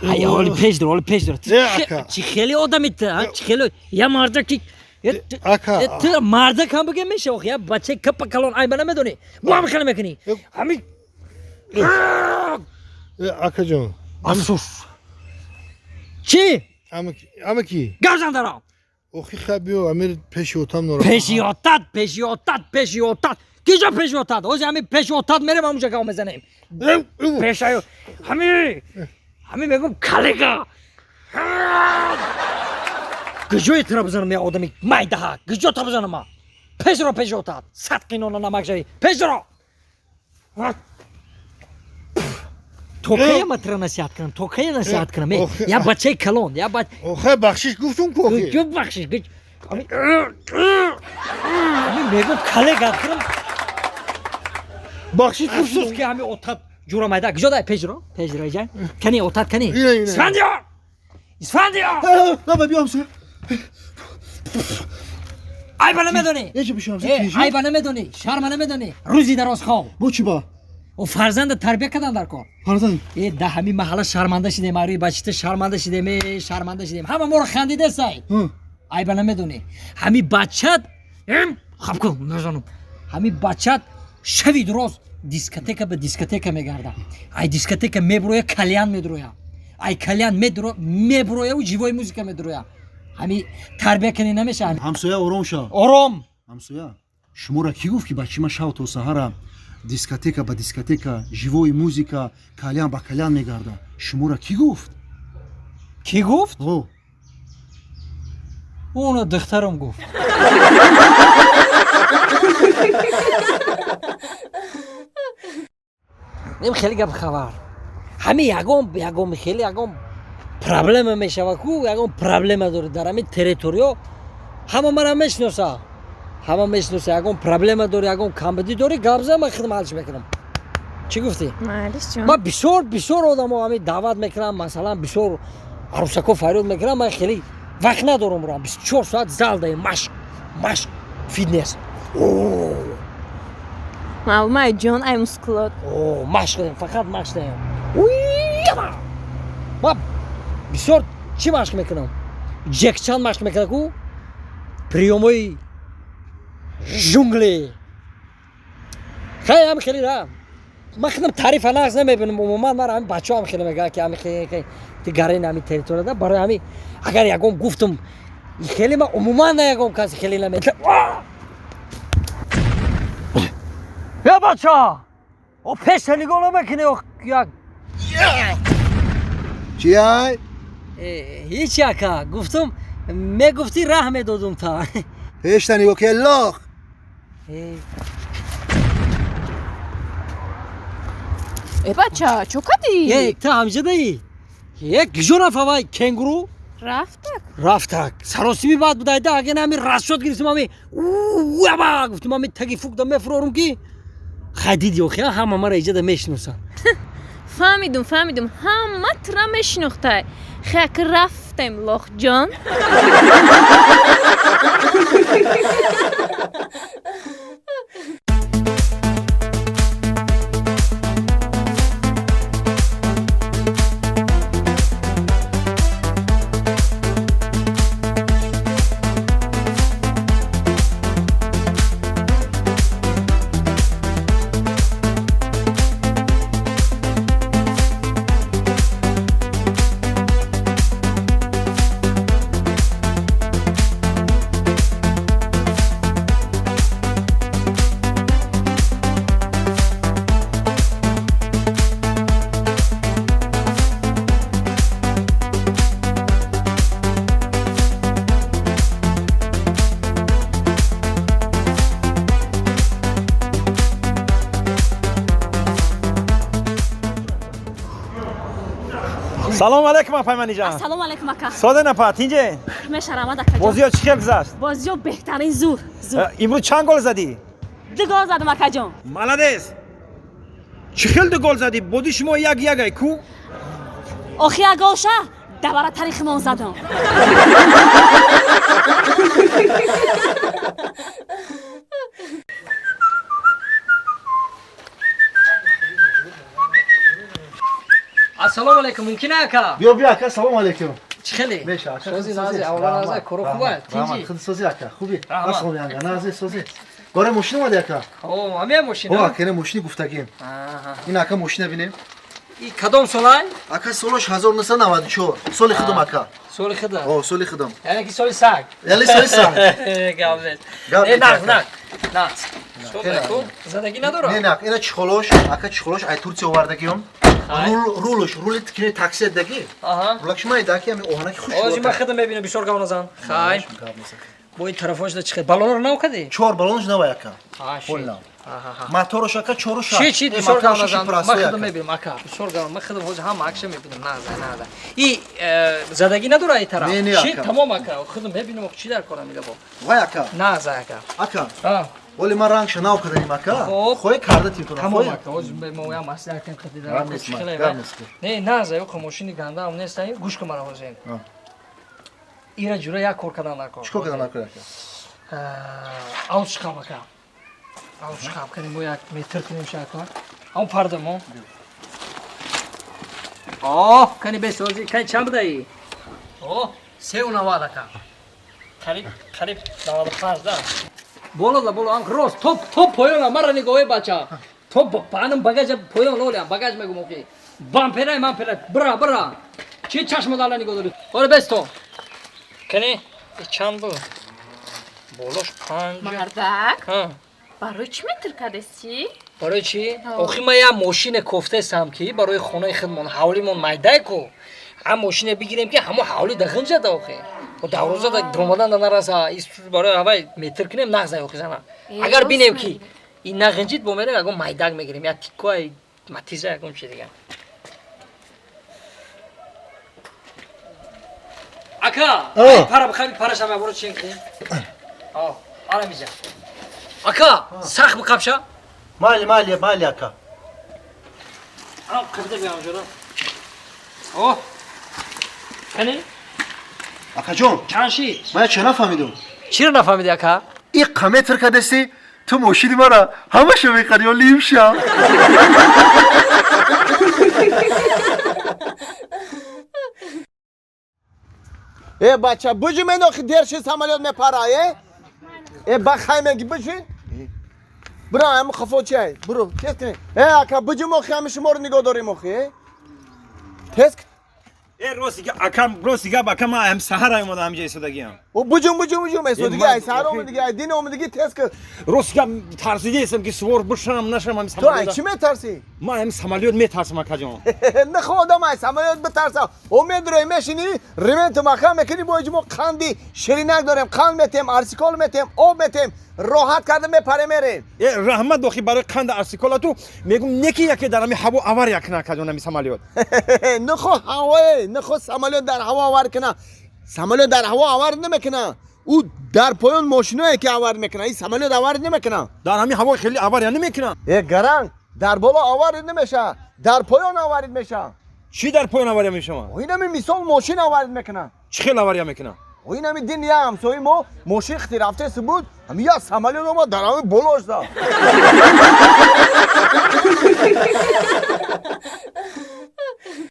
ای حالی پیش دار اکا چی خیلی آدمیت چی خیلی یا مرده کی اکا تو مرده کم بگه میشه آخه یا بچه کپ کلان ای بنا میدونی با هم خیلی میکنی همین اکا جان افسوس چی اما کی گرزن دارم اوخی خبیو امیر پیش اوتام نورا پیشیاتت کجا پیشیاتت اوزی همین پیشیاتت میرم همونجا که میزنیم پیشایو همین میگم کلگا کجای ترا بزنم یا آدمی مایده ها کجا تا بزنم ما پیشیاتت صد قینون نمک شوی پیشیات تو که ما ترا نصیحت کنم تو که نصیحت کنم یا بچه کلون یا بچه اوخه بخشش گفتم کوکی گفت بخشش همین میگم کلگا کنم بخشش افسوس گفتم که همین اوتاد جورا مایده کجا دای پیشرو جان کنی اوتاد کنی اینه. اسفندیار بابا بیام سر ای بنا میدونی یکی بشم سر ای بنا میدونی شرم نمیدونی روزی دراز خواه بو چی با و فرزند تربیت کردن در کار فرزند ده همین محله شرمنده شدیم روی بچه شرمنده شدیم همه ما رو خندیده سای ای بنا میدونی همین بچت خب کن نزنم همین بچت شوی دروز دیسکوتک به دیسکوتک میگرده ای دیسکوتک میبروه کلیان میدروه ای کلیان میبروه و جیوای موزیکا میدروه همین تربیت کنی نمیشه همسایه آرام شو آرام همسایه شما را کی گفت که بچه ما شب تا سحر دیسکوتک به دیسکوتک ژیوی موزیکا کلیان با کلیان میگرده شما را کی گفت کی گفت او اون دخترم گفت نیم خیلی گپ خبر همین یگم خیلی یگم پرابلم میشه کو یگم پرابلم داره در همین تریتوریو همه مرا میشناسه یگم پرابلم داره یگم کمبدی داره گابزه من خدمتش میکنم چی گفتی معلش جان ما بسیار آدمو همین دعوت میکنم مثلا بسیار عروسکو فریاد میکنم من خیلی وقت ندارم رو 24 ساعت زال داریم مشق فیتنس معلومه جان ای مسکولات مشق داریم فقط مشق داریم ما بسیار چی مشق میکنم جکچان مشق میکنم کو پریوموی جونگلی خیلی رام ما خودم تعریف ناز نمیبینم عموما من همین بچه‌ها هم خیلی میگن که همین خیلی گرین همین تریتوری ده برای همین اگر یکم گفتم خیلی ما عموما نگم کسی خیلی نمیگه یا بچه‌ها او پیش نگاه نمیکنه یا چی ای هیچ یکا گفتم میگفتی راه میدادم تا پیش نگاه که لاخ ای بچه چو کدی تا همجه دایی یک گجور فوای کنگرو رفتک سراسیمی بعد بودایده اگه نمی راست شد گریستیم همی اوه گفتیم همی تگی فوق دم مفرورم کی خدیدی و خیلی همه مرا ایجاد میشنوسن فهمیدم همه ترا میشناخته خیک رفتم لاخ جان سلام علیکم پیمانی جان. سلام علیکم اکا. ساده نپات اینجا. میشرم اکا. بازی‌ها چی خیلی گذشت؟ بازی‌ها بهترین زور. امروز چند گل زدی؟ 2 گل زدم اکا جان. مالادیس. چی خیلی 2 گل زدی؟ بودی شما یک کو؟ آخی اگاشه دوباره تاریخ ما زدم. ассалому алайкум, мумкина ака? بیا بیا اکا سلام علیکم چی خیلی؟ میشه اکا سوزی نازی اولا نازی کرو خوبه تیجی خود سوزی اکا خوبی رحمت. اصلا یانگا نازی سوزی باره ماشین اومده اکا او همه ماشین او ها؟ اکا نه ماشینی گفتگیم این اکا ماشین ببینیم این کدام سالای؟ اکا سالش 1994 سال خودم اکا سال خدا او سال خودم یعنی که سال سگ یعنی سال سال قابلت قابلت نه اکا. نه نه سال نکن زندگی نه نداره نه اینا چخلوش اکا چخلوش ای ترکیه آوردگیم رول تکنه تاکسی دگی آها رولش ما داکی همین اوهانا که خوش آجی من خدم ببینم بسیار گاونازان خای با این طرفاش ده چی بالون رو نو کدی؟ چهار بالونش نوای اکا آشی نه موتورش اکا چهارش چی بسیار گاونازان من خدم ببینم اکا بسیار گاون من خدم هوج هم عکس میبینم نه این زندگی نداره این طرف نه، نه، چی اکا. تمام اکا خدم ببینم چی در کارم میده با وای اکا نه اکا اکا آه ولی ما رنگش ناو کردیم اکا خب. خوی کرده تیم کنم تمام اکا هوج به ما هم مسئله کردم خدی دارم نیست، چی خیلی گرم نیست. نه نه زایو ماشین گنده هم نیست گوش کن مرا حسین اینا جوره یک کار کردن نکن چیکار کردن اکا آوت شکام اکا آوت شکام کنیم با یک متر کنیم شکار اون پردمون آه کنی بسازی کنی چند بدهی آه 390 اکا قریب 95 ده بالا هم راست توپ پایان مرا نگاهی بچه توپ پانم بگاج پایان لولیم بگاج میگم اوکی بامپرای من پرای برا چی چشم دالا نگاه داری برو بستو کنی این چند بود بالاش 5 مردک ها برای چی متر کدستی؟ برای چی؟ آخی ما یه ماشین کفته سمکی برای خونه خودمون حولیمون مایده کو هم ماشین بگیریم که همه حولی دخنجه ده آخی و دوروزه ده درمادن ده نرسه برای هوای متر کنیم نغزه آخی زنه اگر بینیم که این نغنجید بومیریم اگه مایدک میگیریم یا تیکوی متیزه اگه چی دیگه اکا پارا بخوای پارا شما برو چین کنیم آره میزه اکا سخت بکپشه مالی اکا قبضه بیام جلو اوه کنی اکا جون چند شی من چه نفهمیدم چی رو نفهمیدی اکا این قمه ترکه دستی تو ماشینی مرا همه شو میخری و لیم شم ای بچه بجو من آخی درش سمالیات میپره ای بخواه میگی بجین برو هم خفا چه برو تست کنی ای اکا بجو مخی همه شما رو نگاه داریم مخی تست کن راستی که با کم هم سهر اومده همجا ایستادگی هم و بجو میسو دیگه ای سهر آمد دیگه ای دین آمد دیگه تست کن راستی که ترسیده ایستم که سوار بشنم نشم هم تو ای چی میترسی؟ من هم سمالیات میترسم اکا جان نه خودم ای سمالیات بترسم امید روی میشینی ریمنت مخم میکنی با اجماع قندی شیرینک داریم قند میتیم ارسیکال میتیم آب میتیم راحت کرده میپره میریم رحمت داخی برای قند ارسیکالا تو میگم یکی دارم هوا آور یک نه اکا جان همی سمالیات نخو هواه نخو سمالیات در هوا آور کنه سمالیات در هوا آور نمیکنه او در پایان ماشینایی که آور میکنه این سمالیات آور نمیکنه در همین هوا خیلی آور نمیکنم یه گرنگ در بالا آور نمیشه در پایان آور میشه چی در پایان آور میشم و این همین مثال ماشین آور میکنه چی خیلی آور میکنم و این همین دین یه همسایه ما ماشین ختی رفته سی بود همین یه سمالیات ما در همین بالاش دا